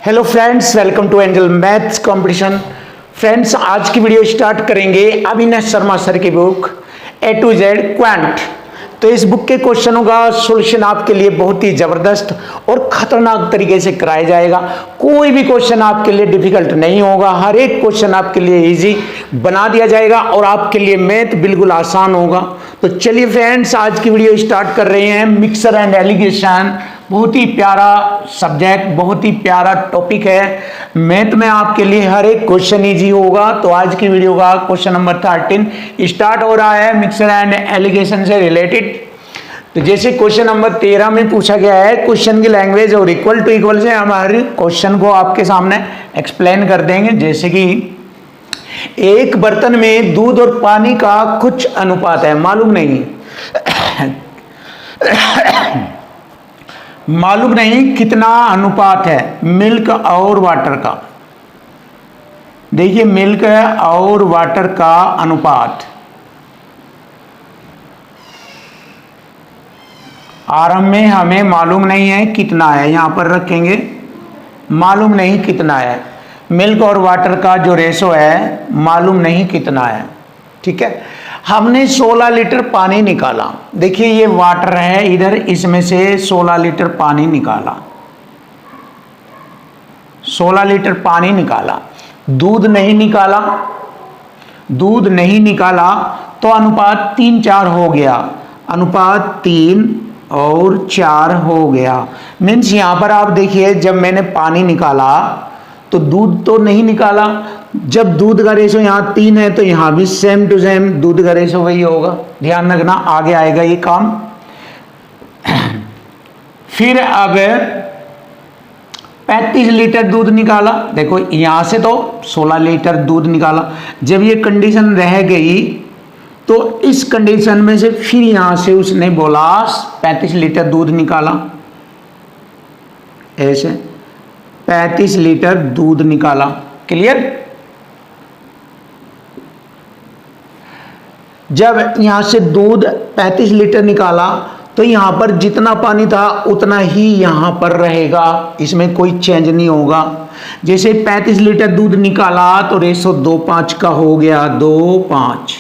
Hello friends, welcome to angel maths competition. Friends, आज की video start करेंगे Avinash Sharma sir की book A to Z quant. तो इस बुक के क्वेश्चनों का सॉल्यूशन आपके लिए बहुत ही जबरदस्त और खतरनाक तरीके से कराया जाएगा। कोई भी क्वेश्चन आपके लिए डिफिकल्ट नहीं होगा, हर एक क्वेश्चन आपके लिए इजी बना दिया जाएगा और आपके लिए मैथ बिल्कुल आसान होगा। तो चलिए फ्रेंड्स, आज की वीडियो स्टार्ट कर रहे हैं। मिक्सर एंड एलिगेशन बहुत ही प्यारा सब्जेक्ट, बहुत ही प्यारा टॉपिक है। मैथ में आपके लिए हर एक क्वेश्चन इजी होगा। तो आज की वीडियो का क्वेश्चन नंबर 13 स्टार्ट हो रहा है मिक्सर एंड एलिगेशन से रिलेटेड। तो जैसे क्वेश्चन नंबर 13 में पूछा गया है, क्वेश्चन की लैंग्वेज और इक्वल टू इक्वल से हम हर क्वेश्चन को आपके सामने एक्सप्लेन कर देंगे। जैसे कि एक बर्तन में दूध और पानी का कुछ अनुपात है, मालूम नहीं कितना अनुपात है मिल्क और वाटर का। देखिए, मिल्क और वाटर का अनुपात आरंभ में हमें मालूम नहीं है कितना है, यहां पर रखेंगे, मालूम नहीं कितना है। मिल्क और वाटर का जो रेशो है मालूम नहीं कितना है, ठीक है। हमने 16 लीटर पानी निकाला। देखिए, ये वाटर है इधर, इसमें से 16 लीटर पानी निकाला, 16 लीटर पानी निकाला। दूध नहीं निकाला, दूध नहीं निकाला तो अनुपात 3-4 हो गया, अनुपात 3 और 4 हो गया। मीन्स यहां पर आप देखिए, जब मैंने पानी निकाला तो दूध तो नहीं निकाला। जब दूध का रेशो यहाँ 3 है तो यहाँ भी सेम टू सेम दूध का रेशो वही होगा, ध्यान रखना, आगे आएगा ये काम। फिर अब 35 लीटर दूध निकाला। देखो, यहां से तो 16 लीटर दूध निकाला। जब ये कंडीशन रह गई तो इस कंडीशन में से फिर यहां से उसने बोला 35 लीटर दूध निकाला, ऐसे 35 लीटर दूध निकाला। क्लियर? जब यहां से दूध 35 लीटर निकाला तो यहां पर जितना पानी था उतना ही यहां पर रहेगा, इसमें कोई चेंज नहीं होगा। जैसे 35 लीटर दूध निकाला तो रेशो 2:5 का हो गया, 2:5।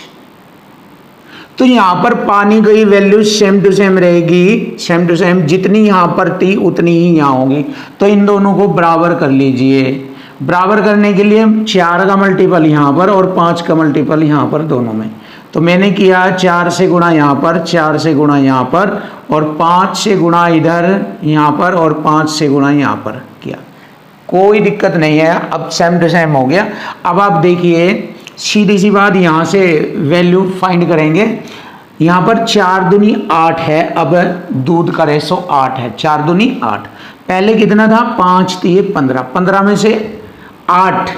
तो यहां पर पानी की वैल्यू सेम टू सेम रहेगी, सेम टू सेम, जितनी यहां पर थी उतनी ही यहां होगी। तो इन दोनों को बराबर कर लीजिए। बराबर करने के लिए 4 का मल्टीपल यहां पर और 5 का मल्टीपल यहां पर, दोनों में। तो मैंने किया 4 से गुणा यहां पर, 4 से गुणा यहां पर और 5 से गुणा इधर यहां पर और 5 से गुणा यहां पर किया। कोई दिक्कत नहीं है, अब सेम टू सेम हो गया। अब आप देखिए, सीधी सी बात, यहां से वैल्यू फाइंड करेंगे। यहां पर 4 दूनी 8 है, अब दूध का रेशो 8 है, 4 दूनी 8। पहले कितना था? 5 थी, 15, 15 में से 8,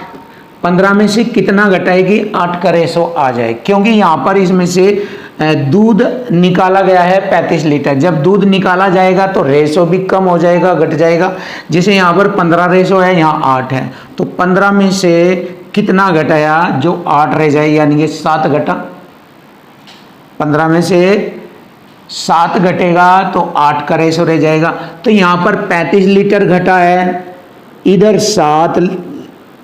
15 में से कितना घटाएगी? 8 का रेशो आ जाए, क्योंकि यहां पर इसमें से दूध निकाला गया है 35 लीटर। जब दूध निकाला जाएगा तो रेशो भी कम हो जाएगा, घट जाएगा। जैसे यहाँ पर 15 रेशो है, यहाँ 8 है, तो 15 में से कितना घटाया? जो 8 रह जाए, यानी कि 7 घटा। 15 में से 7 घटेगा तो 8 का रेशो रह जाएगा। तो यहाँ पर 35 लीटर घटा है, इधर 7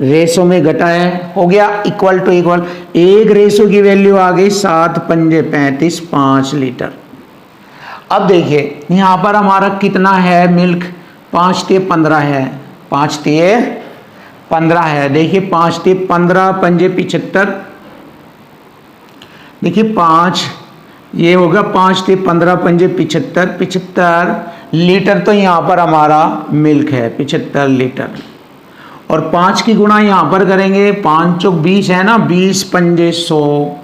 रेशो में घटा है, हो गया इक्वल टू इक्वल। एक रेशो की वैल्यू आ गई 7 पंजे 35, 5 लीटर। अब देखिए, यहाँ पर हमारा कितना है मिल्क? 5 ते 15 है, 5 ते 15 है। देखिए, 5 ते 15 पंजे 75। देखिए 5, ये होगा 5 ते 15 पंजे 75, 75 लीटर। तो यहाँ पर हमारा मिल्क है 75 लीटर। और 5 की गुणा यहाँ पर करेंगे, 5 चौक 20 है ना, 20 पंजे 100,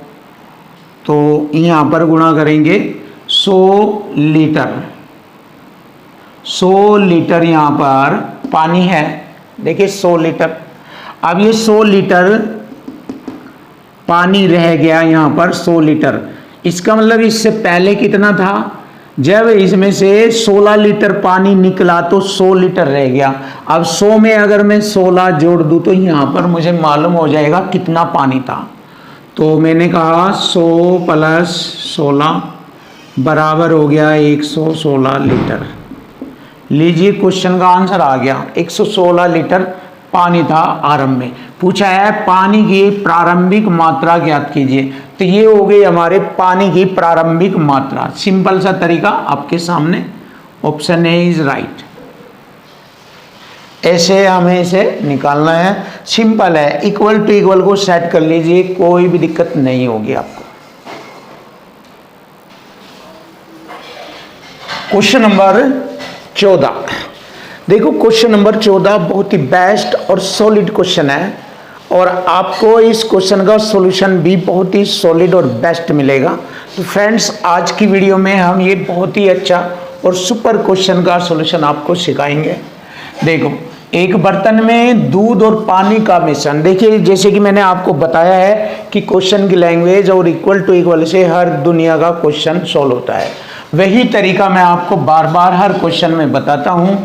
तो यहाँ पर गुणा करेंगे 100 लीटर। 100 लीटर यहाँ पर पानी है। देखिए 100 लीटर। अब ये 100 लीटर पानी रह गया यहाँ पर, 100 लीटर। इसका मतलब इससे पहले कितना था? जब इसमें से 16 लीटर पानी निकला तो 100 लीटर रह गया। अब 100 में अगर मैं 16 जोड़ दूं तो यहाँ पर मुझे मालूम हो जाएगा कितना पानी था। तो मैंने कहा 100 + 16 बराबर हो गया 116 लीटर। लीजिए क्वेश्चन का आंसर आ गया। 116 लीटर पानी था आरंभ में। पूछा है पानी की प्रारंभिक मात्रा ज्ञात कीजिए। तो ये हो गई हमारे पानी की प्रारंभिक मात्रा। सिंपल सा तरीका आपके सामने, ऑप्शन ए इज राइट। ऐसे हमें इसे निकालना है, सिंपल है। इक्वल टू इक्वल को सेट कर लीजिए, कोई भी दिक्कत नहीं होगी आपको। क्वेश्चन नंबर 14 देखो, क्वेश्चन नंबर 14 बहुत ही बेस्ट और सॉलिड क्वेश्चन है और आपको इस क्वेश्चन का सॉल्यूशन भी बहुत ही सॉलिड और बेस्ट मिलेगा। तो फ्रेंड्स, आज की वीडियो में हम ये बहुत ही अच्छा और सुपर क्वेश्चन का सॉल्यूशन आपको सिखाएंगे। देखो, एक बर्तन में दूध और पानी का मिश्रण। देखिए, जैसे कि मैंने आपको बताया है कि क्वेश्चन की लैंग्वेज और इक्वल टू इक्वल से हर दुनिया का क्वेश्चन सॉल्व होता है। वही तरीका मैं आपको बार बार हर क्वेश्चन में बताता हूँ।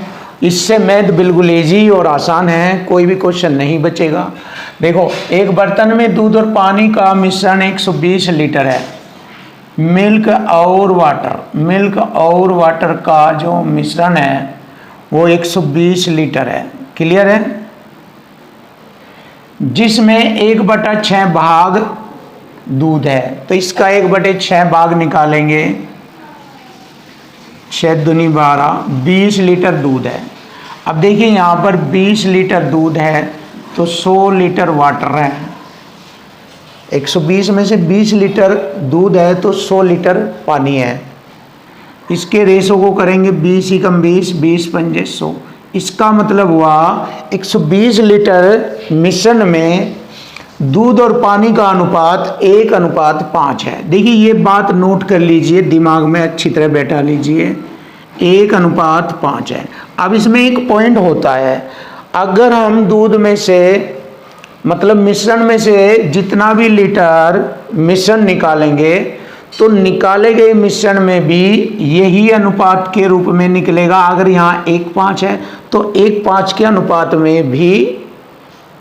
इससे मैथ बिल्कुल इजी और आसान है, कोई भी क्वेश्चन नहीं बचेगा। देखो, एक बर्तन में दूध और पानी का मिश्रण 120 लीटर है। मिल्क और वाटर का जो मिश्रण है वो 120 लीटर है। क्लियर है? जिसमें 1/6 भाग दूध है। तो इसका 1/6 भाग निकालेंगे। 6 दूनी 12, 20 लीटर दूध है। अब देखिए, यहाँ पर 20 लीटर दूध है तो 100 लीटर वाटर है। 120 में से 20 लीटर दूध है तो 100 लीटर पानी है। इसके रेशो को करेंगे 20 × 20, 20 × 5 = 100। इसका मतलब हुआ 120 लीटर मिश्रण में दूध और पानी का अनुपात 1:5 है। देखिए, ये बात नोट कर लीजिए, दिमाग में अच्छी तरह बैठा लीजिए, 1:5 है। अब इसमें एक पॉइंट होता है, अगर हम दूध में से मतलब मिश्रण में से जितना भी लीटर मिश्रण निकालेंगे तो निकाले गए मिश्रण में भी यही अनुपात के रूप में निकलेगा। अगर यहाँ 1:5 है तो 1:5 के अनुपात में भी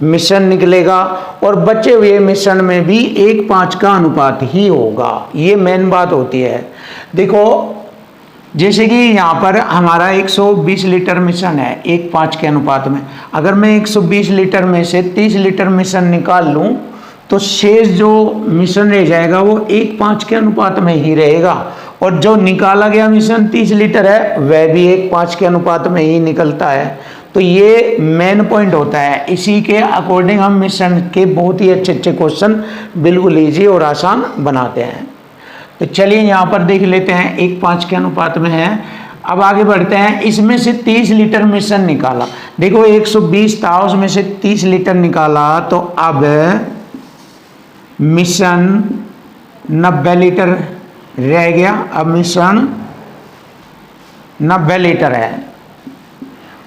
मिश्रण निकलेगा और बचे हुए मिश्रण में भी 1:5 का अनुपात ही होगा। ये मेन बात होती है। देखो, जैसे कि यहाँ पर हमारा 120 लीटर मिश्रण है 1:5 के अनुपात में। अगर मैं 120 लीटर में से 30 लीटर मिश्रण निकाल लूँ तो शेष जो मिश्रण रह जाएगा वो 1:5 के अनुपात में ही रहेगा और जो निकाला गया मिश्रण 30 लीटर है वह भी 1:5 के अनुपात में ही निकलता है। तो ये मेन पॉइंट होता है। इसी के अकॉर्डिंग हम मिश्रण के बहुत ही अच्छे अच्छे क्वेश्चन बिल्कुल ईजी और आसान बनाते हैं। तो चलिए यहाँ पर देख लेते हैं, 1:5 के अनुपात में है। अब आगे बढ़ते हैं। इसमें से 30 लीटर मिश्रण निकाला। देखो, 120 था, उसमें से 30 लीटर निकाला तो अब मिश्रण 90 लीटर रह गया। अब मिश्रण 90 लीटर है।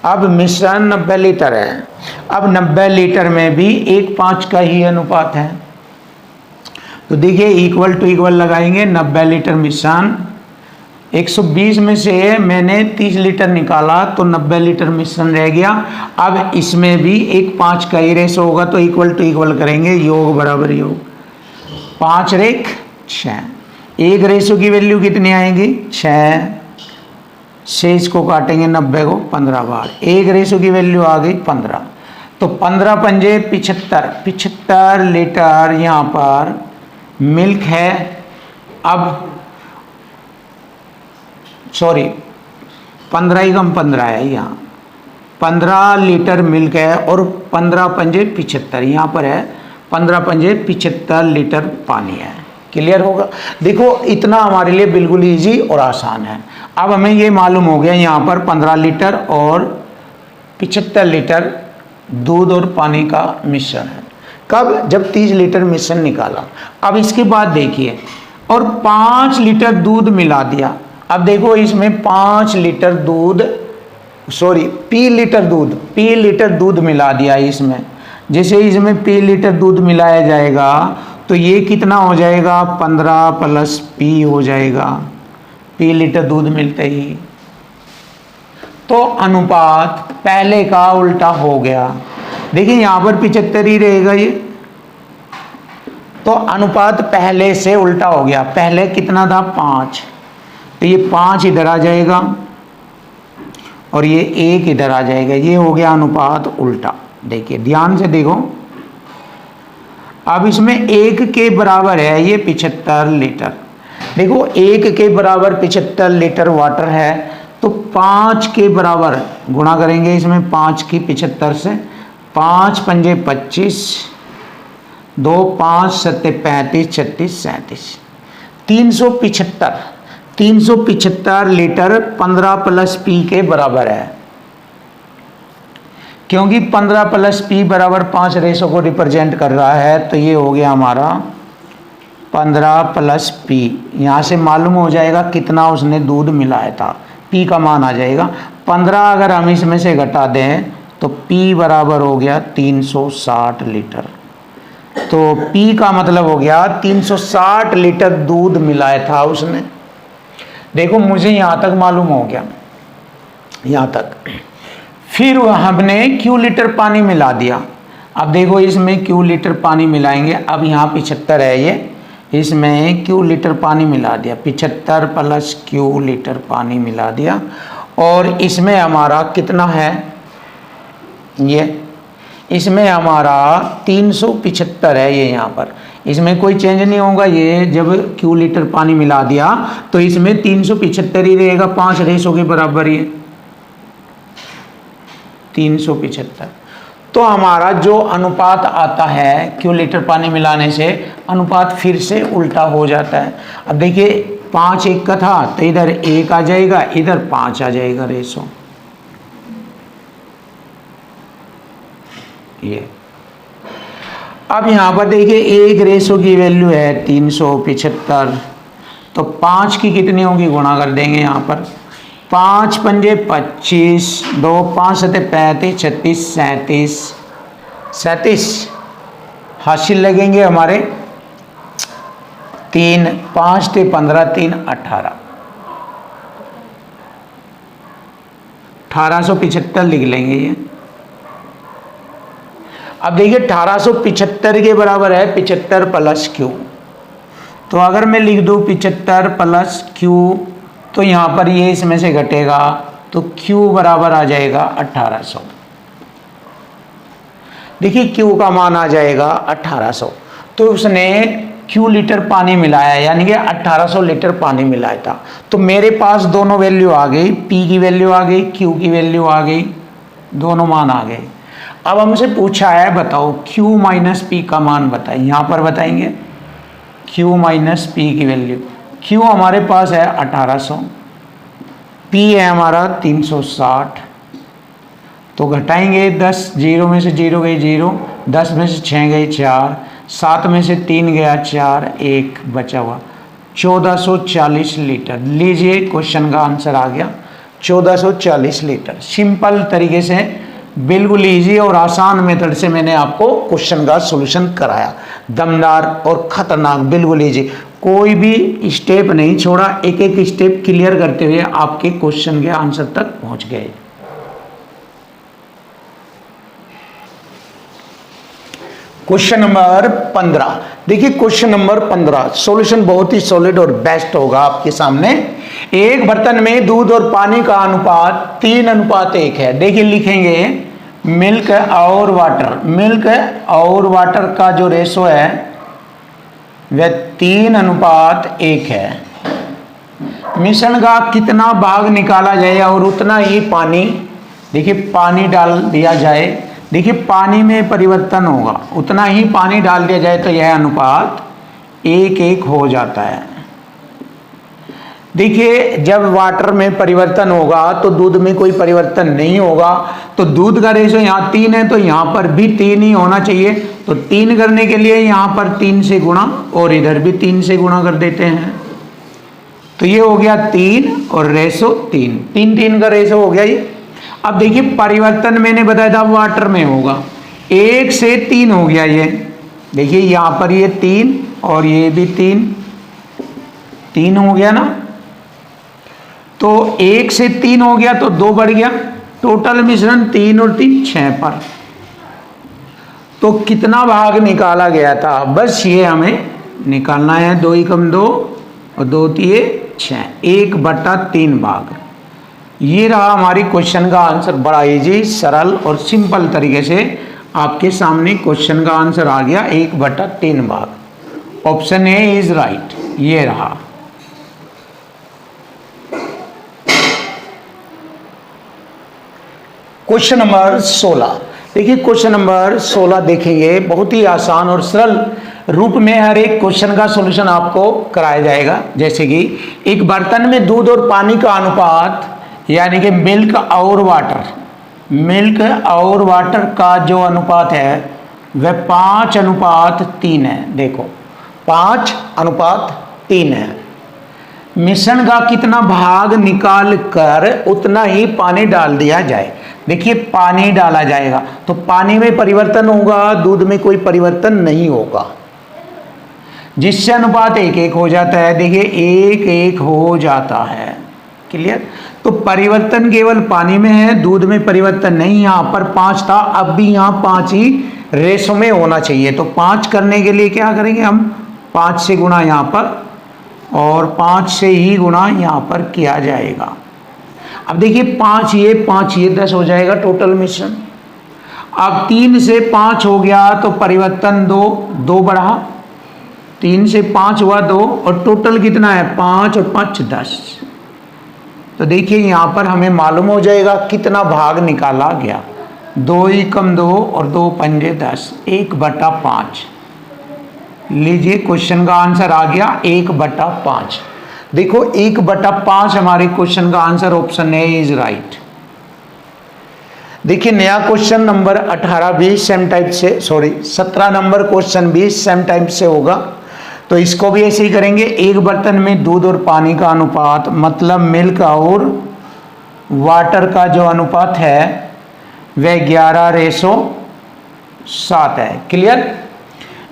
अब मिश्रण 90 लीटर है। अब 90 लीटर में भी 1:5 का ही अनुपात है। तो देखिए, इक्वल टू इक्वल लगाएंगे। 90 लीटर मिश्रण, 120 में से मैंने 30 लीटर निकाला तो 90 लीटर मिश्रण रह गया। अब इसमें भी 1:5 का ही रेशो होगा तो इक्वल टू इक्वल करेंगे। योग बराबर योग, 5 रेख 6। एक रेशो की वैल्यू कितनी आएगी? 6 से इसको काटेंगे 90 को 15 बार। एक रेशो की वैल्यू आ गई 15। तो 15 × 5 = 75 लीटर यहाँ पर मिल्क है। अब सॉरी, 15 ही कम 15 है, यहाँ 15 लीटर मिल्क है और 15 × 5 = 75 यहाँ पर है। 15 × 5 = 75 लीटर पानी है। क्लियर होगा? देखो, इतना हमारे लिए बिल्कुल इजी और आसान है। अब हमें ये मालूम हो गया यहाँ पर 15 लीटर और 75 लीटर दूध और पानी का मिश्रण है। कब? जब 30 लीटर मिश्रण निकाला। अब इसके बाद देखिए, और 5 लीटर दूध मिला दिया। अब देखो, इसमें 5 लीटर दूध, सॉरी पी लीटर दूध मिला दिया इसमें। जैसे इसमें पी लीटर दूध मिलाया जाएगा तो ये कितना हो जाएगा? 15 + P हो जाएगा। पी लीटर दूध मिलते ही तो अनुपात पहले का उल्टा हो गया। देखिए, यहाँ पर 75 ही रहेगा ये, तो अनुपात पहले से उल्टा हो गया। पहले कितना था? 5, तो ये 5 इधर आ जाएगा और ये 1 इधर आ जाएगा। ये हो गया अनुपात उल्टा। देखिए ध्यान से देखो, अब इसमें 1 के बराबर है ये 75 लीटर। देखो 1 के बराबर 75 लीटर वाटर है, तो 5 के बराबर गुणा करेंगे इसमें 5 की 75 से। 5 पंजे 25, 2 5 7 35 36 37, 375 लीटर 15 प्लस पी के बराबर है, क्योंकि 15 प्लस पी बराबर 5 रेशो को रिप्रेजेंट कर रहा है। तो ये हो गया हमारा 15 प्लस पी। यहाँ से मालूम हो जाएगा कितना उसने दूध मिलाया था, पी का मान आ जाएगा। 15 अगर हम इसमें से घटा दें तो पी बराबर हो गया 360 लीटर। तो पी का मतलब हो गया 360 लीटर दूध मिलाया था उसने। देखो मुझे यहाँ तक मालूम हो गया, यहाँ तक। फिर हमने क्यू लीटर पानी मिला दिया। अब देखो इसमें क्यू लीटर पानी मिलाएंगे। अब यहाँ 75 है ये, इसमें क्यू लीटर पानी मिला दिया। 75 प्लस क्यू लीटर पानी मिला दिया। और इसमें हमारा कितना है, ये इसमें हमारा 375 है ये यहाँ पर। इसमें कोई चेंज नहीं होगा। ये जब क्यू लीटर पानी मिला दिया तो इसमें 375 ही रहेगा, 5 रेशो के बराबर ही 375। तो हमारा जो अनुपात आता है क्यू लीटर पानी मिलाने से, अनुपात फिर से उल्टा हो जाता है। अब देखिए 5 1 का था तो इधर 1 आ जाएगा, इधर 5 आ जाएगा रेशो। ये अब यहाँ पर देखिए 1 रेशो की वैल्यू है 375, तो 5 की कितनी होगी गुणा कर देंगे यहाँ पर। 5 पंजे 25, 2 5 7 35 36 37 हासिल लगेंगे हमारे 3 5 ते 15 3 18, 1875 लिख लेंगे ये। अब देखिए 1875 के बराबर है 75 प्लस क्यू। तो अगर मैं लिख दूं 75 प्लस क्यू, तो यहाँ पर ये इसमें से घटेगा तो क्यू बराबर आ जाएगा 1800। देखिए क्यू का मान आ जाएगा 1800। तो उसने क्यू लीटर पानी मिलाया, यानी कि 1800 लीटर पानी मिलाया था। तो मेरे पास दोनों वैल्यू आ गई, पी की वैल्यू आ गई, क्यू की वैल्यू आ गई, दोनों मान आ गए। अब हमसे पूछा है बताओ Q माइनस पी का मान बताएं। यहाँ पर बताएंगे Q माइनस पी की वैल्यू। Q हमारे पास है 1800, P है हमारा 360। तो घटाएंगे 10, 0 में से 0 गई 0, 10 में से 6 गई 4, 7 में से 3 गया 4, 1 बचा हुआ 1440 लीटर। लीजिए क्वेश्चन का आंसर आ गया 1440 लीटर। सिंपल तरीके से, बिल्कुल इजी और आसान मेथड से मैंने आपको क्वेश्चन का सॉल्यूशन कराया। दमदार और खतरनाक, बिल्कुल इजी, कोई भी स्टेप नहीं छोड़ा। एक एक स्टेप क्लियर करते हुए आपके क्वेश्चन के आंसर तक पहुंच गए। Question number 15। देखिए क्वेश्चन नंबर 15 सॉल्यूशन बहुत ही सॉलिड और बेस्ट होगा आपके सामने। एक बर्तन में दूध और पानी का अनुपात 3:1 है। देखिए लिखेंगे मिल्क और वाटर। मिल्क और वाटर का जो रेशो है वह 3:1 है। मिश्रण का कितना भाग निकाला जाए और उतना ही पानी, देखिए पानी डाल दिया जाए, देखिए पानी में परिवर्तन होगा, उतना ही पानी डाल दिया जाए तो यह अनुपात 1:1 हो जाता है। देखिए जब वाटर में परिवर्तन होगा तो दूध में कोई परिवर्तन नहीं होगा। तो दूध का रेशो यहाँ 3 है तो यहाँ पर भी 3 ही होना चाहिए। तो 3 करने के लिए यहाँ पर 3 से गुणा और इधर भी 3 से गुणा कर देते हैं। तो ये हो गया 3 और रेशो 3, 3 का रेशो हो गया ये। अब देखिए परिवर्तन मैंने बताया था वाटर में होगा, 1 से 3 हो गया ये। देखिए यहाँ पर ये 3 और ये भी 3 हो गया ना। तो 1 से 3 हो गया तो 2 बढ़ गया। टोटल मिश्रण 3 और 3 6 पर। तो कितना भाग निकाला गया था, बस ये हमें निकालना है। 2 × 2 और 2 × 3 6, 1/3 भाग। ये रहा हमारी क्वेश्चन का आंसर, बड़ा इजी, सरल और सिंपल तरीके से आपके सामने क्वेश्चन का आंसर आ गया 1/3 भाग। Option A is right. ये रहा। Question number 16। देखिए क्वेश्चन नंबर 16 देखेंगे, बहुत ही आसान और सरल रूप में हर एक क्वेश्चन का सॉल्यूशन आपको कराया जाएगा। जैसे कि एक बर्तन में दूध और पानी का अनुपात, यानी कि मिल्क और वाटर का जो अनुपात है वह 5:3 है। देखो 5:3 है। मिश्रण का कितना भाग निकाल कर उतना ही पानी डाल दिया जाए। देखिए पानी डाला जाएगा तो पानी में परिवर्तन होगा, दूध में कोई परिवर्तन नहीं होगा, जिससे अनुपात 1:1 हो जाता है। देखिए 1:1 हो जाता है। क्लियर। तो परिवर्तन केवल पानी में है, दूध में परिवर्तन नहीं। यहाँ पर 5 था, अब भी यहाँ 5 ही रेशो में होना चाहिए। तो 5 करने के लिए क्या करेंगे हम, 5 से गुणा यहाँ पर और 5 से ही गुणा यहाँ पर किया जाएगा। अब देखिए 5 ये 10 हो जाएगा टोटल मिश्रण। अब 3 से 5 हो गया तो परिवर्तन 2 बढ़ा, 3 से 5 हुआ 2 और टोटल कितना है 5 और 5 10। तो देखिए यहाँ पर हमें मालूम हो जाएगा कितना भाग निकाला गया। 2 ही कम 2 और 2 पंजे 10, 1/5। लीजिए क्वेश्चन का आंसर आ गया 1/5। देखो 1/5 हमारे क्वेश्चन का answer, option A is right. देखिए नया क्वेश्चन नंबर 18 भी सेम टाइप से, 17 नंबर क्वेश्चन भी सेम टाइप से होगा। तो इसको भी ऐसे ही करेंगे। एक बर्तन में दूध और पानी का अनुपात, मतलब मिल्क और वाटर का जो अनुपात है वह 11:7 है। क्लियर।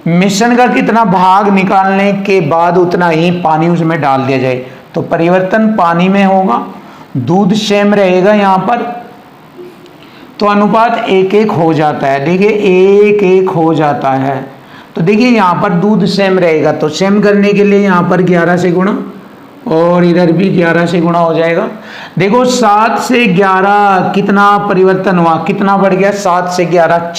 मिश्रण का कितना भाग निकालने के बाद उतना ही पानी उसमें डाल दिया जाए। तो परिवर्तन पानी में होगा, दूध सेम रहेगा यहाँ पर, तो अनुपात 1:1 हो जाता है। देखिए 1:1 हो जाता है। तो देखिए यहाँ पर दूध सेम रहेगा, तो सेम करने के लिए यहाँ पर 11 से गुणा और इधर भी 11 से गुणा हो जाएगा। देखो 7 से 11 कितना परिवर्तन हुआ, कितना बढ़ गया, 7 से 11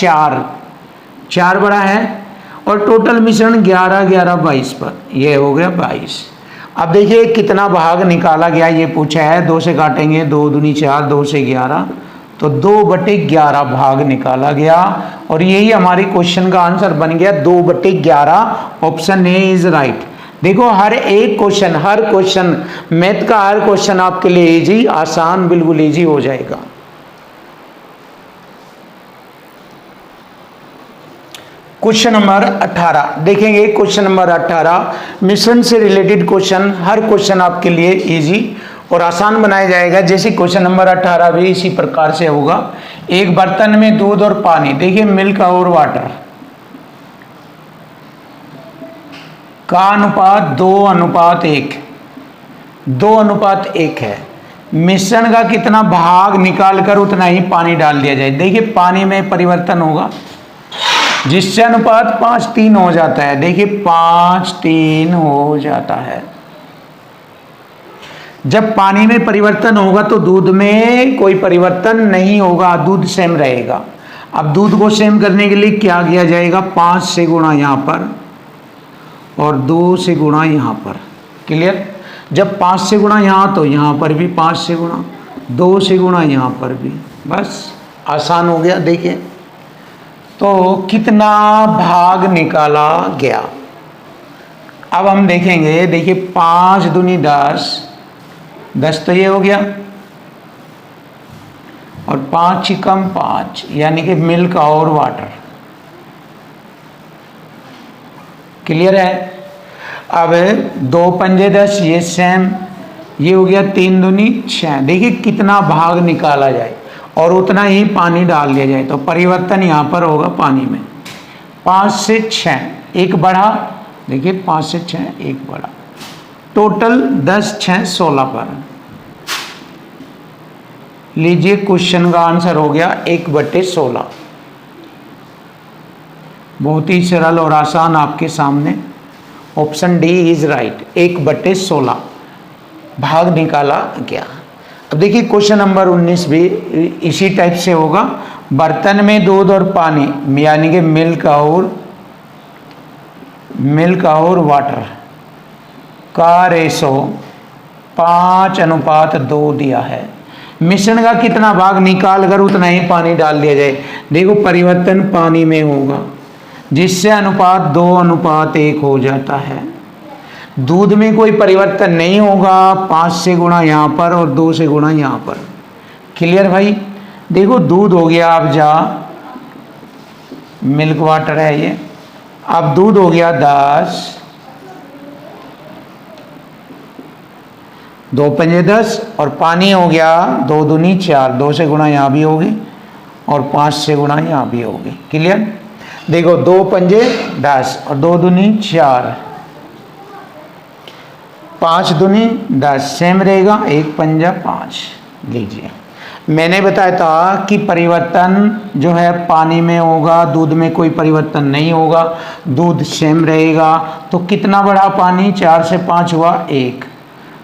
4 बढ़ा है और टोटल मिश्रण 11 22 पर, ये हो गया 22। अब देखिए कितना भाग निकाला गया, ये पूछा है। 2 से काटेंगे, 2 दूनी 4, 2 से 11, तो 2/11 भाग निकाला गया और यही हमारे क्वेश्चन का आंसर बन गया 2/11। Option A is right. देखो हर क्वेश्चन मैथ का हर क्वेश्चन आपके लिए इजी, आसान, बिल्कुल इजी हो जाएगा। क्वेश्चन नंबर 18 देखेंगे। क्वेश्चन नंबर 18 मिश्रण से रिलेटेड क्वेश्चन, हर क्वेश्चन आपके लिए इजी और आसान बनाया जाएगा। जैसे क्वेश्चन नंबर 18 भी इसी प्रकार से होगा। एक बर्तन में दूध और पानी, देखिए मिल्क और वाटर का अनुपात 2:1 है। मिश्रण का कितना भाग निकालकर उतना ही पानी डाल दिया जाए। देखिए पानी में परिवर्तन होगा, जिससे अनुपात 5:3 हो जाता है। देखिए 5:3 हो जाता है। जब पानी में परिवर्तन होगा तो दूध में कोई परिवर्तन नहीं होगा, दूध सेम रहेगा। अब दूध को सेम करने के लिए क्या किया जाएगा, 5 से गुणा यहाँ पर और 2 से गुणा यहाँ पर। क्लियर। जब 5 से गुणा यहाँ तो यहाँ पर भी 5 से गुणा, 2 से गुणा यहाँ पर भी, बस आसान हो गया। देखिए तो कितना भाग निकाला गया। अब हम देखेंगे। देखिए 5 दूनी 10, 10 तो ये हो गया और 5 कम 5, यानी कि मिल्क और वाटर। क्लियर है। अब 2 पंजे 10, ये सेम, ये हो गया 3 दूनी 6। देखिए कितना भाग निकाला जाए और उतना ही पानी डाल दिया जाए, तो परिवर्तन यहाँ पर होगा पानी में। 5 से 6 1 बढ़ा, देखिए 5 से 6 1 बढ़ा, टोटल 10 6 16 पर। लीजिए क्वेश्चन का आंसर हो गया 1/16। बहुत ही सरल और आसान आपके सामने, ऑप्शन डी इज राइट। 1/16 भाग निकाला गया। अब देखिए क्वेश्चन नंबर 19 भी इसी टाइप से होगा। बर्तन में दूध और पानी यानी कि मिल्क और वाटर का रेशो 5:2 दिया है। मिश्रण का कितना भाग निकाल कर उतना ही पानी डाल दिया जाए। देखो परिवर्तन पानी में होगा जिससे अनुपात 2:1 हो जाता है। दूध में कोई परिवर्तन नहीं होगा, 5 से गुणा यहाँ पर और 2 से गुणा यहाँ पर। क्लियर भाई। देखो दूध हो गया, अब जा मिल्क वाटर है ये, अब दूध हो गया 10, 2 पंजे 10 और पानी हो गया 2 दूनी 4, 2 से गुणा यहाँ भी होगी और 5 से गुणा यहाँ भी होगी। क्लियर। देखो 2 पंजे 10 और 2 दूनी 4, 5 दूनी 10 सेम रहेगा, 1 पंजा 5। लीजिए मैंने बताया था कि परिवर्तन जो है पानी में होगा, दूध में कोई परिवर्तन नहीं होगा, दूध सेम रहेगा। तो कितना बढ़ा पानी, 4 से 5 हुआ 1,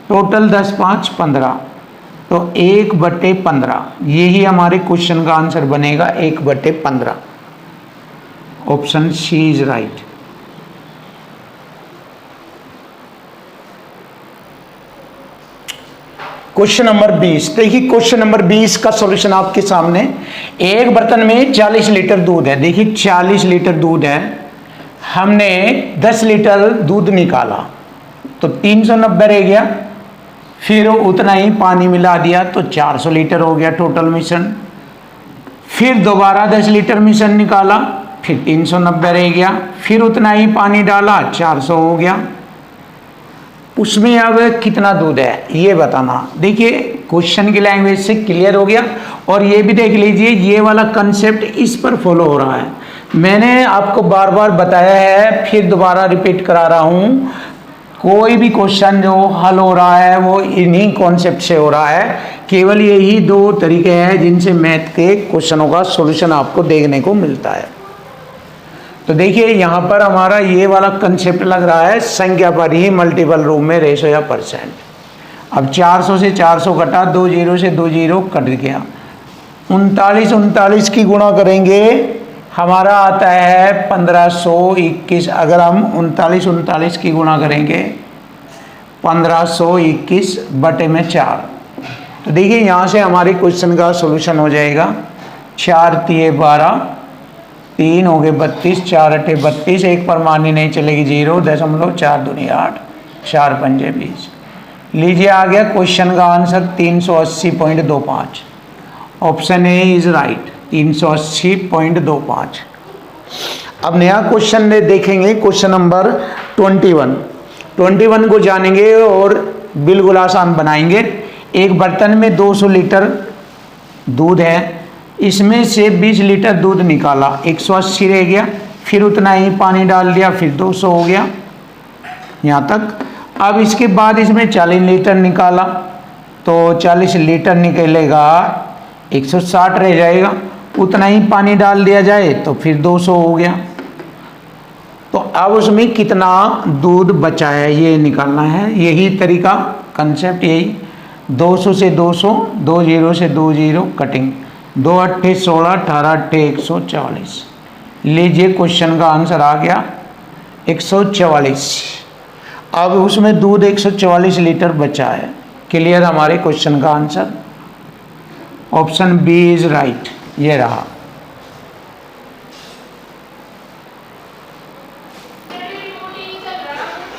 टोटल 10 5 15, तो 1/15 यही हमारे क्वेश्चन का आंसर बनेगा, 1/15। Option C is right. Question number 20 देखिए, क्वेश्चन नंबर 20 का सॉल्यूशन आपके सामने। एक बर्तन में 40 लीटर दूध है। देखिए 40 लीटर दूध है, हमने 10 लीटर दूध निकाला तो 390 रह गया, फिर उतना ही पानी मिला दिया तो 400 लीटर हो गया टोटल मिश्रण। फिर दोबारा 10 लीटर मिश्रण निकाला, फिर 390 रह गया, फिर उतना ही पानी डाला, 400 हो गया। उसमें अब कितना दूध है ये बताना। देखिए क्वेश्चन की लैंग्वेज से क्लियर हो गया। और ये भी देख लीजिए, ये वाला कंसेप्ट इस पर फॉलो हो रहा है। मैंने आपको बार बार बताया है, फिर दोबारा रिपीट करा रहा हूँ, कोई भी क्वेश्चन जो हल हो रहा है वो इन्हीं कॉन्सेप्ट से हो रहा है। केवल यही 2 तरीके हैं जिनसे मैथ के क्वेश्चनों का सॉल्यूशन आपको देखने को मिलता है। तो देखिए यहाँ पर हमारा ये वाला कंसेप्ट लग रहा है, संख्या पर ही मल्टीपल रूप में रेशो या परसेंट। अब 400 से 400 कटा, 2 0 से 2 0 कट गया, 39 की गुणा करेंगे हमारा आता है 1521। अगर हम 39 की गुणा करेंगे 1521/4, तो देखिए यहाँ से हमारे क्वेश्चन का सॉल्यूशन हो जाएगा। 4 तिये 12, 3 हो गए 32, 4 अठे 32, एक परमानी नहीं चलेगी 0, 0.4 दूनी 8, 4 पंजे 20। लीजिए आ गया क्वेश्चन का answer 380.25। Option A is right, 380.25। अब नया क्वेश्चन देखेंगे, क्वेश्चन नंबर 21 को जानेंगे और बिल्कुल आसान बनाएंगे। एक बर्तन में 200 लीटर दूध है, इसमें से 20 लीटर दूध निकाला, 180 रह गया, फिर उतना ही पानी डाल दिया, फिर 200 हो गया यहाँ तक। अब इसके बाद इसमें 40 लीटर निकाला तो 40 लीटर निकलेगा, 160 रह जाएगा, उतना ही पानी डाल दिया जाए तो फिर 200 हो गया। तो अब उसमें कितना दूध बचा है ये निकालना है। यही तरीका, कंसेप्ट यही, 200 से 200, 2 0 से 2 0 कटिंग, 2 अट्ठे 16, 18 अट्ठे 144। लीजिए क्वेश्चन का आंसर आ गया 144। अब उसमें दूध 144 लीटर बचा है। क्लियर हमारे क्वेश्चन का answer. Option B is right, ये रहा।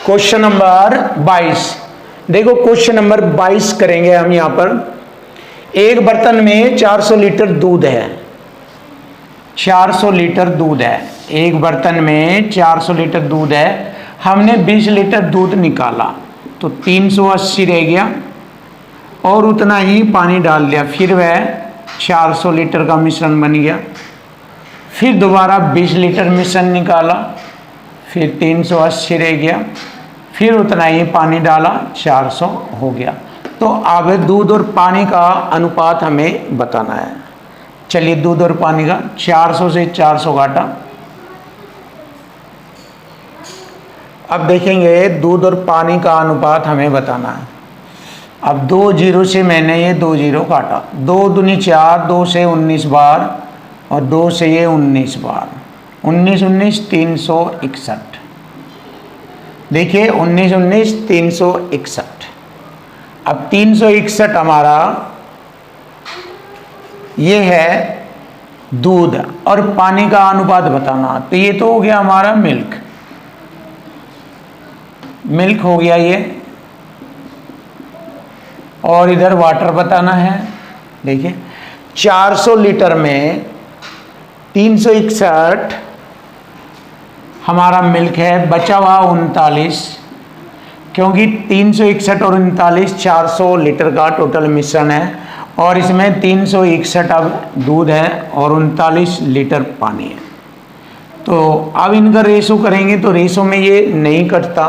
क्वेश्चन नंबर 22 देखो, क्वेश्चन नंबर 22 करेंगे हम यहाँ पर। एक बर्तन में 400 लीटर दूध है, 400 लीटर दूध है, एक बर्तन में 400 लीटर दूध है, हमने 20 लीटर दूध निकाला तो 380 रह गया और उतना ही पानी डाल दिया, फिर वह 400 लीटर का मिश्रण बन गया। फिर दोबारा 20 लीटर मिश्रण निकाला, फिर 380 रह गया, फिर उतना ही पानी डाला, 400 हो गया। तो अब दूध और पानी का अनुपात हमें बताना है। चलिए दूध और पानी का 400 से 400 घाटा। अब देखेंगे दूध और पानी का अनुपात हमें बताना है। अब 2 जीरो से मैंने ये 2 जीरो काटा, 2 दूनी 4, 2 से 19 बार और 2 से ये 19 बार, 19 19 361। देखिए 19 19 361। अब 361 हमारा ये है दूध और पानी का अनुपात बताना। तो ये तो हो गया हमारा मिल्क हो गया ये, और इधर वाटर बताना है। देखिए 400 लीटर में 361 हमारा मिल्क है, बचा हुआ 39, क्योंकि 361 और 39 400 लीटर का टोटल मिश्रण है, और इसमें 361 अब दूध है और 39 लीटर पानी है। तो अब इनका रेशो करेंगे तो रेशो में ये नहीं कटता,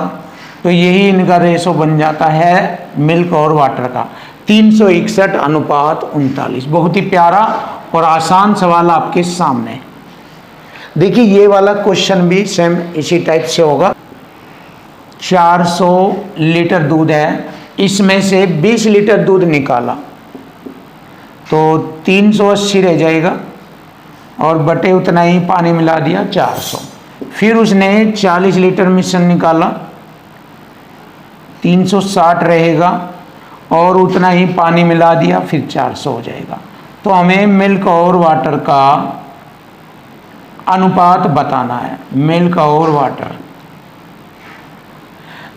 तो यही इनका रेशो बन जाता है मिल्क और वाटर का, 361 अनुपात 39। बहुत ही प्यारा और आसान सवाल आपके सामने। देखिए ये वाला क्वेश्चन भी सेम इसी टाइप से होगा। 400 लीटर दूध है, इसमें से 20 लीटर दूध निकाला तो 380 रह जाएगा, और बटे उतना ही पानी मिला दिया 400। फिर उसने 40 लीटर मिश्रण निकाला, 360 रहेगा, और उतना ही पानी मिला दिया, फिर 400 हो जाएगा। तो हमें मिल्क और वाटर का अनुपात बताना है, मिल्क और वाटर।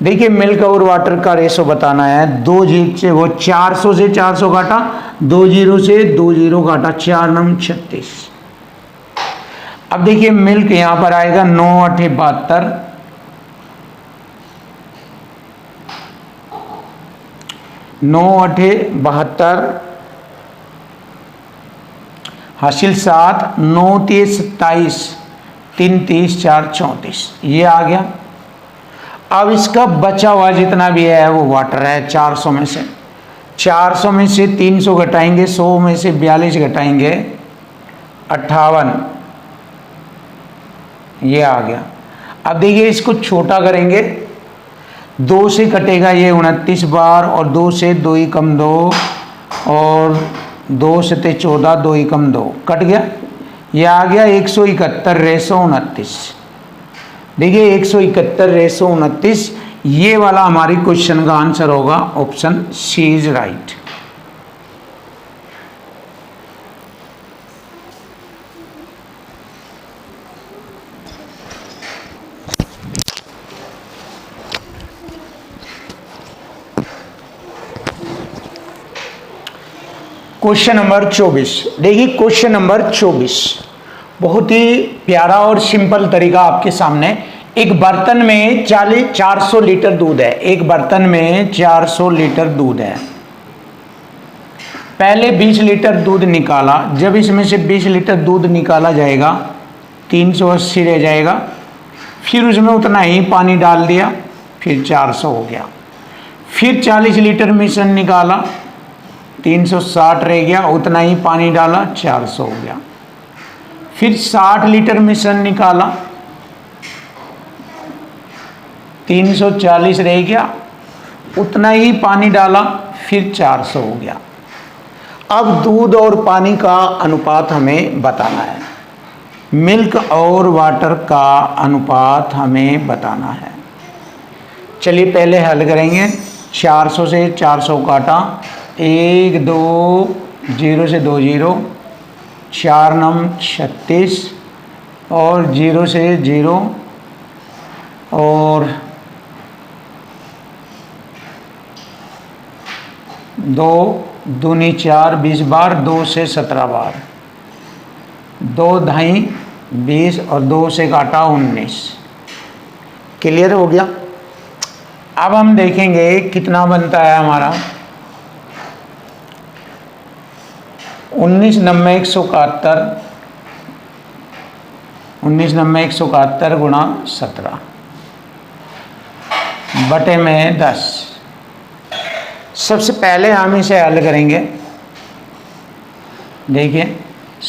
देखिए मिल्क और वाटर का रेशो बताना है। 2 जीरो से वो 400 से 400 काटा, 2 जीरो से 2 जीरो काटा, 4 नम 36। अब देखिए मिल्क यहां पर आएगा 9 8 72, 9 8 72, हासिल 7, 9 3 27, 3 30 4 34, ये आ गया। अब इसका बचा हुआ जितना भी है वो वाटर है। 400 में से 300 घटाएंगे, 100 में से 42 घटाएंगे 58, ये आ गया। अब देखिए इसको छोटा करेंगे, 2 से कटेगा ये 29 बार, और 2 से 2 ही कम 2, और 2 से 14, 2 ही कम 2 कट गया, ये आ गया 171 रेशो 29। देखिए 171 रेशो 29, ये वाला हमारी क्वेश्चन का आंसर होगा। Option C is right. Question number 24। देखिए क्वेश्चन नंबर 24 बहुत ही प्यारा और सिंपल तरीका आपके सामने। एक बर्तन में 400 लीटर दूध है, एक बर्तन में 400 लीटर दूध है। पहले 20 लीटर दूध निकाला, जब इसमें से 20 लीटर दूध निकाला जाएगा 380 रह जाएगा, फिर उसमें उतना ही पानी डाल दिया, फिर 400 हो गया। फिर 40 लीटर मिश्रण निकाला, 360 रह गया, उतना ही पानी डाला, 400 हो गया। फिर 60 लीटर मिश्रण निकाला, 340 रह गया, उतना ही पानी डाला, फिर 400 हो गया। अब दूध और पानी का अनुपात हमें बताना है, मिल्क और वाटर का अनुपात हमें बताना है। चलिए पहले हल करेंगे। 400 से 400 काटा, 1 2 0 से 2 जीरो, 4 नम 36, और 0 से 0, और 2 दूनी 4 20 बार, 2 से 17 बार, 2 ढाई 20, और 2 से काटा 19। क्लियर हो गया। अब हम देखेंगे कितना बनता है हमारा। 19 नब्बे 171, 19 नब्बे 171 गुणा 17 बटे में 10। सबसे पहले हम इसे हल करेंगे। देखिए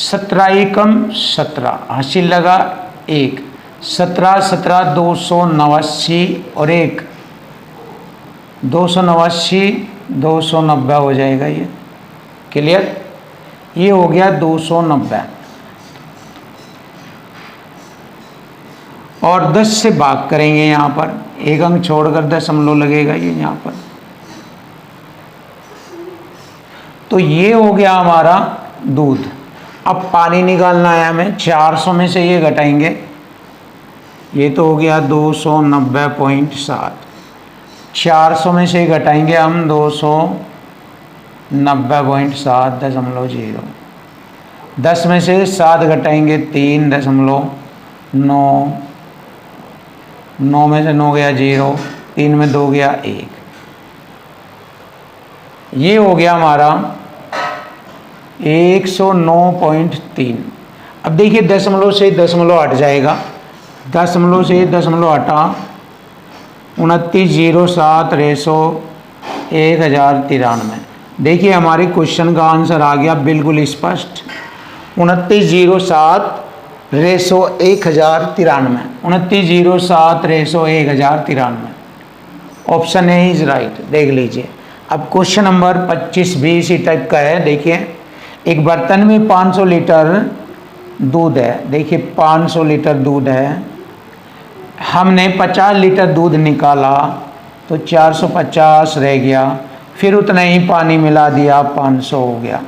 17 एकम 17, हासिल लगा 1, 17 289, और 1 289 290 हो जाएगा ये। क्लियर? ये हो गया 290 और 10 से भाग करेंगे, यहाँ पर एक अंक छोड़कर दशमलव लगेगा ये यहाँ पर। तो ये हो गया हमारा दूध। अब पानी निकालना है हमें, 400 में से ये घटाएंगे, ये तो हो गया 290.7। 400 में से घटाएंगे हम 290.7.0। 10 में से 7 घटाएंगे 3.9। 9 में से 9 गया 0, 3 में 2 गया 1। ये हो गया हमारा 109.3। अब देखिए दशमलव से दशमलव हट जाएगा, दशमलव से दशमलव हटा, 2907 रेशो 1093। देखिए हमारे क्वेश्चन का आंसर आ गया बिल्कुल स्पष्ट, 2907 ratio 1093। 2907 ratio 1093, option A is right. देख लीजिए। अब क्वेश्चन नंबर 25 भी इसी टाइप का है। देखिए, एक बर्तन में 500 लीटर दूध है। देखिए 500 लीटर दूध है, हमने 50 लीटर दूध निकाला तो 450 रह गया, फिर उतना ही पानी मिला दिया, 500 हो गया।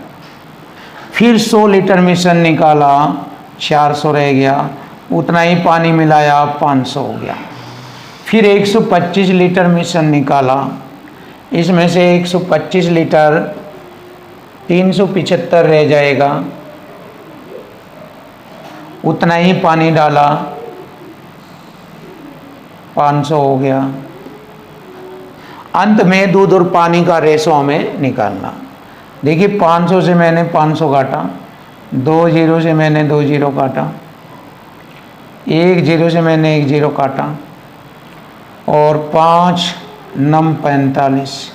फिर 100 लीटर मिश्रण निकाला, 400 रह गया, उतना ही पानी मिलाया, 500 हो गया। फिर 125 लीटर मिश्रण निकाला, इसमें से 125 लीटर 375 रह जाएगा, उतना ही पानी डाला, 500 हो गया। अंत में दूध और पानी का रेशो हमें निकालना। देखिए 500 से मैंने 500 काटा, 2 जीरो से मैंने 2 जीरो काटा, 1 जीरो से मैंने 1 जीरो काटा, और 5 नम 45।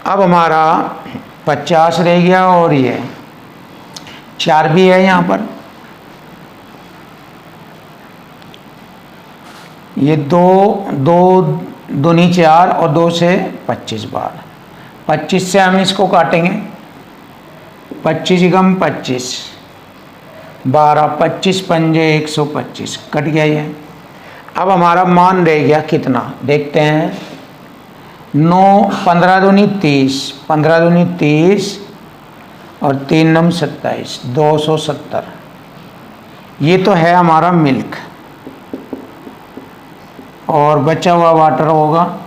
अब हमारा 50 रह गया, और ये 4 भी है यहाँ पर, ये 2 दूनी 4 और 2 से 25 बार। 25 से हम इसको काटेंगे, 25 एकम 25, 12, 25 पंजे 125, कट गया ये। अब हमारा मान रह गया कितना, देखते हैं। 9, 15 दूनी 30, 15 दूनी 30 और 3 नम 27, 270। ये तो है हमारा मिल्क, और बचा हुआ वाटर होगा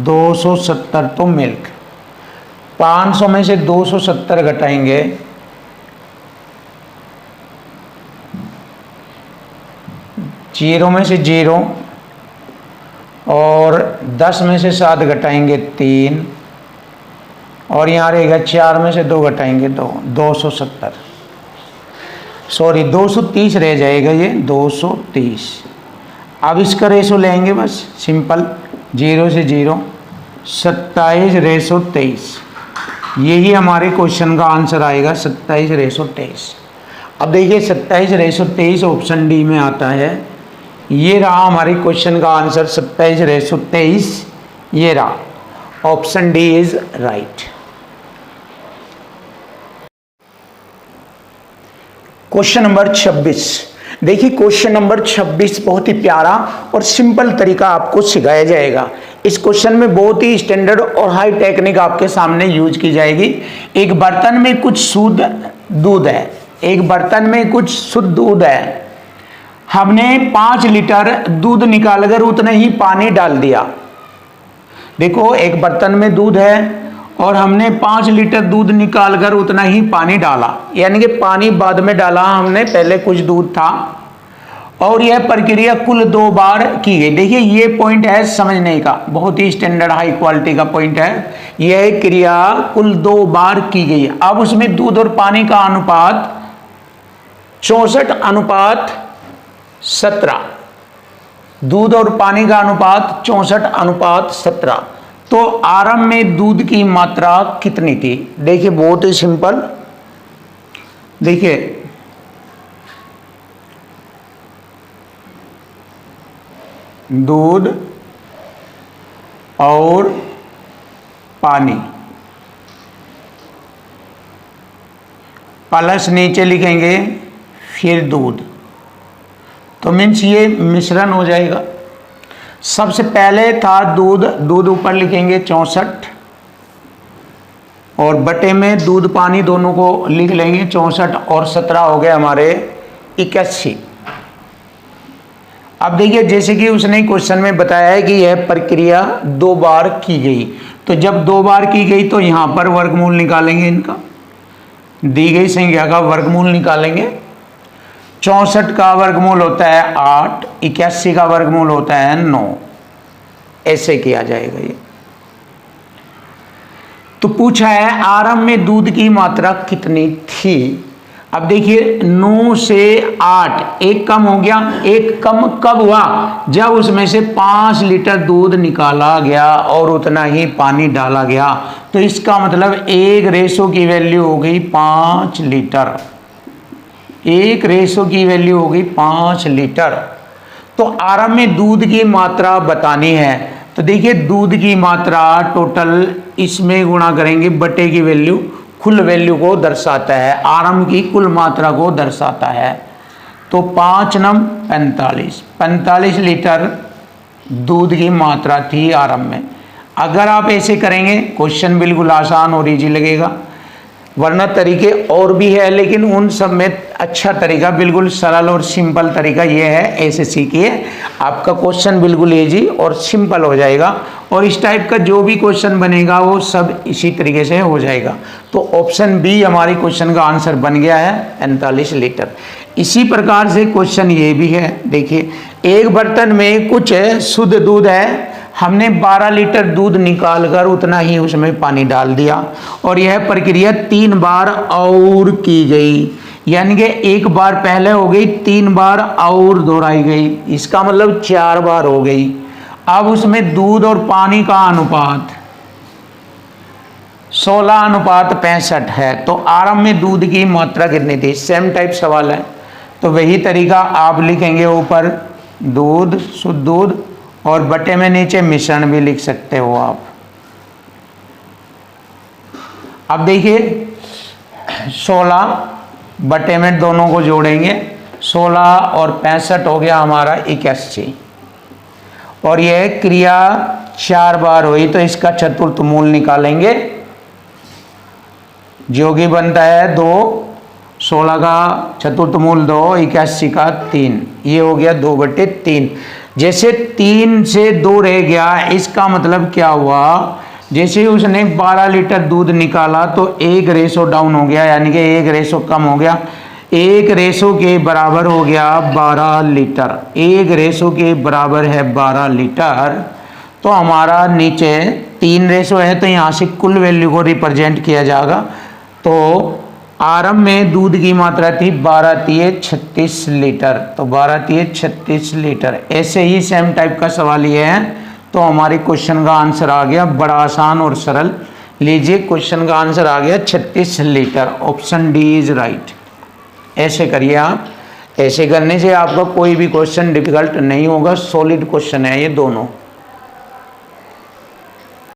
270। तो मिल्क 500 में से 270 घटाएंगे, जीरो में से 0, और 10 में से 7 घटाएंगे 3, और यहाँ रहेगा 4 में से 2 घटाएंगे 2, 270, सॉरी 230 रह जाएगा ये, 230। अब इसका रेशो लेंगे बस सिंपल, 0 से 0, 27 रेशो 23। यही हमारे क्वेश्चन का आंसर आएगा, 27 रेशो 23। अब देखिए 27 रेशो 23 ऑप्शन डी में आता है। ये रहा हमारे क्वेश्चन का आंसर, 27 रेशो 23, ये रहा, option D is right. Question number 26। देखिए क्वेश्चन नंबर 26 बहुत ही प्यारा और सिंपल तरीका आपको सिखाया जाएगा। इस क्वेश्चन में बहुत ही स्टैंडर्ड और हाई टेक्निक आपके सामने यूज की जाएगी। एक बर्तन में कुछ शुद्ध दूध है, एक बर्तन में कुछ शुद्ध दूध है, हमने 5 लीटर दूध निकालकर उतना ही पानी डाल दिया। देखो एक बर्तन में दूध है और हमने 5 लीटर दूध निकालकर उतना ही पानी डाला, यानी कि पानी बाद में डाला हमने, पहले कुछ दूध था, और यह प्रक्रिया कुल 2 बार की गई। देखिए ये पॉइंट है समझने का, बहुत ही स्टैंडर्ड हाई क्वालिटी का पॉइंट है। यह क्रिया कुल 2 बार की गई। अब उसमें दूध और पानी का अनुपात 64:17, दूध और पानी का अनुपात 64:17। तो आरंभ में दूध की मात्रा कितनी थी? देखिए बहुत ही सिंपल, देखिए दूध और पानी प्लस नीचे लिखेंगे फिर दूध, तो मीन्स ये मिश्रण हो जाएगा। सबसे पहले था दूध, दूध ऊपर लिखेंगे 64 और बटे में दूध पानी दोनों को लिख लेंगे 64 और 17 हो गए हमारे 81। अब देखिए जैसे कि उसने क्वेश्चन में बताया है कि यह प्रक्रिया 2 बार की गई, तो जब 2 बार की गई तो यहाँ पर वर्गमूल निकालेंगे, इनका दी गई संख्या का वर्गमूल निकालेंगे। 64 का वर्गमूल होता है 8, 81 का वर्गमूल होता है 9, ऐसे किया जाएगा ये। तो पूछा है आरंभ में दूध की मात्रा कितनी थी। अब देखिए 9 से 8 एक कम हो गया, एक कम कब हुआ, जब उसमें से 5 लीटर दूध निकाला गया और उतना ही पानी डाला गया, तो इसका मतलब एक रेशो की वैल्यू हो गई 5 लीटर, एक रेशो की वैल्यू हो गई 5 लीटर। तो आरंभ में दूध की मात्रा बतानी है, तो देखिए दूध की मात्रा टोटल इसमें गुणा करेंगे, बटे की वैल्यू कुल वैल्यू को दर्शाता है, आरंभ की कुल मात्रा को दर्शाता है। तो 5 नम 45, 45 लीटर दूध की मात्रा थी आरंभ में। अगर आप ऐसे करेंगे क्वेश्चन बिल्कुल आसान और इजी लगेगा, वरना तरीके और भी है, लेकिन उन सब में अच्छा तरीका, बिल्कुल सरल और सिंपल तरीका ये है, ऐसे सीखिए, आपका क्वेश्चन बिल्कुल इजी और सिंपल हो जाएगा। और इस टाइप का जो भी क्वेश्चन बनेगा वो सब इसी तरीके से हो जाएगा। तो ऑप्शन बी हमारी क्वेश्चन का आंसर बन गया है 45 लीटर। इसी प्रकार से क्वेश्चन ये भी है, देखिए एक बर्तन में कुछ शुद्ध दूध है, हमने 12 लीटर दूध निकालकर उतना ही उसमें पानी डाल दिया और यह प्रक्रिया 3 बार और की गई, यानी कि एक बार पहले हो गई, 3 बार और दोहराई गई, इसका मतलब 4 बार हो गई। अब उसमें दूध और पानी का अनुपात 16:65 है, तो आरंभ में दूध की मात्रा कितनी थी, सेम टाइप सवाल है, तो वही तरीका आप लिखेंगे, ऊपर दूध शुद्ध दूध और बटे में नीचे मिश्रण भी लिख सकते हो आप। अब देखिए 16 बटे में दोनों को जोड़ेंगे, 16 और 65 हो गया हमारा 81, और यह क्रिया 4 बार हुई, तो इसका चतुर्थ मूल निकालेंगे, जो कि बनता है 2, 16 का चतुर्थ मूल 2, 81 का 3, ये हो गया 2/3। जैसे 3 से 2 रह गया, इसका मतलब क्या हुआ, जैसे उसने 12 लीटर दूध निकाला तो एक रेशो डाउन हो गया, यानी कि एक रेशो कम हो गया, एक रेशो के बराबर हो गया 12 लीटर, एक रेशो के बराबर है 12 लीटर। तो हमारा नीचे 3 रेशो है, तो यहाँ से कुल वैल्यू को रिप्रेजेंट किया जाएगा। तो आरंभ में दूध की मात्रा थी 12×3 36 लीटर, तो 12×3 36 लीटर। ऐसे ही सेम टाइप का सवाल ये है, तो हमारी क्वेश्चन का आंसर आ गया, बड़ा आसान और सरल। लीजिए क्वेश्चन का आंसर आ गया 36 litre, option D is right. ऐसे करिए आप, ऐसे करने से आपका कोई भी क्वेश्चन डिफिकल्ट नहीं होगा, सॉलिड क्वेश्चन है ये दोनों।